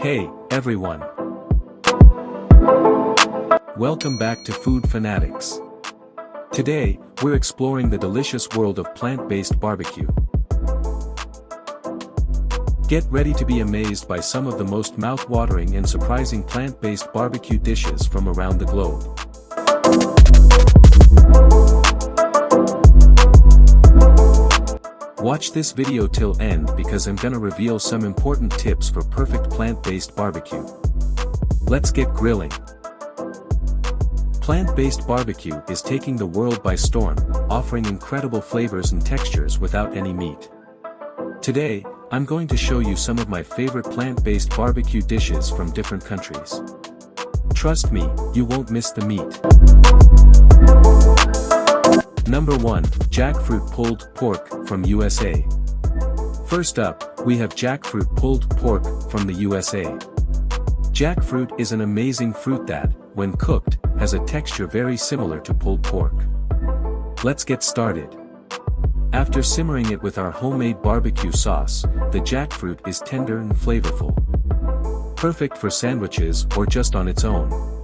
Hey, everyone. Welcome back to Food Fanatics. Today, we're exploring the delicious world of plant-based barbecue. Get ready to be amazed by some of the most mouth-watering and surprising plant-based barbecue dishes from around the globe. Watch this video till end because I'm gonna reveal some important tips for perfect plant-based barbecue. Let's get grilling. Plant-based barbecue is taking the world by storm, offering incredible flavors and textures without any meat. Today, I'm going to show you some of my favorite plant-based barbecue dishes from different countries. Trust me, you won't miss the meat. Number 1, Jackfruit Pulled Pork from USA. First up, we have jackfruit pulled pork from the USA. Jackfruit is an amazing fruit that, when cooked, has a texture very similar to pulled pork. Let's get started. After simmering it with our homemade barbecue sauce, the jackfruit is tender and flavorful. Perfect for sandwiches or just on its own.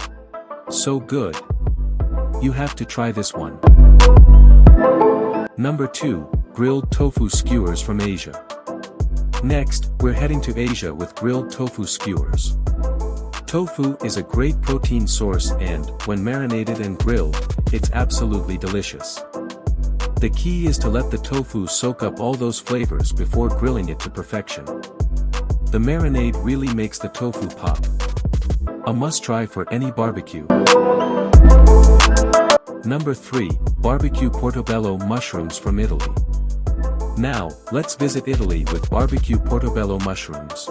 So good. You have to try this one. Number 2, Grilled Tofu Skewers from Asia. Next, we're heading to Asia with grilled tofu skewers. Tofu is a great protein source and, when marinated and grilled, it's absolutely delicious. The key is to let the tofu soak up all those flavors before grilling it to perfection. The marinade really makes the tofu pop. A must-try for any barbecue. Number 3, Barbecue Portobello Mushrooms from Italy. Now, let's visit Italy with barbecue portobello mushrooms.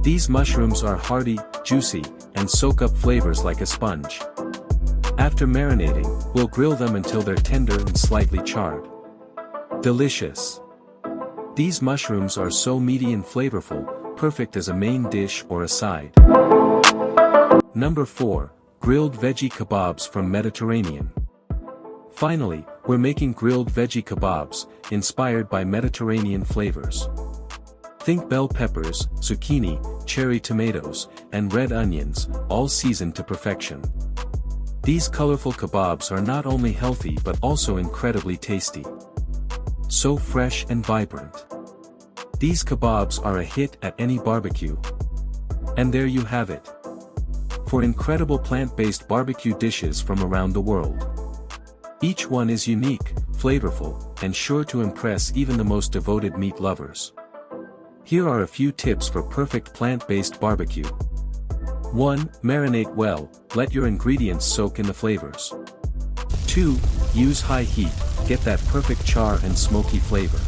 These mushrooms are hearty, juicy, and soak up flavors like a sponge. After marinating, we'll grill them until they're tender and slightly charred. Delicious. These mushrooms are so meaty and flavorful, perfect as a main dish or a side. Number 4, Grilled Veggie Kebabs from Mediterranean. Finally, we're making grilled veggie kebabs, inspired by Mediterranean flavors. Think bell peppers, zucchini, cherry tomatoes, and red onions, all seasoned to perfection. These colorful kebabs are not only healthy but also incredibly tasty. So fresh and vibrant. These kebabs are a hit at any barbecue. And there you have it. 4 incredible plant-based barbecue dishes from around the world. Each one is unique, flavorful, and sure to impress even the most devoted meat lovers. Here are a few tips for perfect plant-based barbecue. 1. Marinate well, let your ingredients soak in the flavors. 2. Use high heat, get that perfect char and smoky flavor.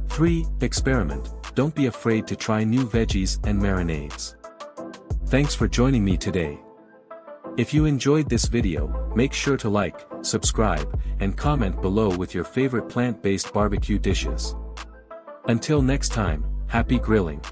3. Experiment, don't be afraid to try new veggies and marinades. Thanks for joining me today. If you enjoyed this video, make sure to like, subscribe, and comment below with your favorite plant-based barbecue dishes. Until next time, happy grilling.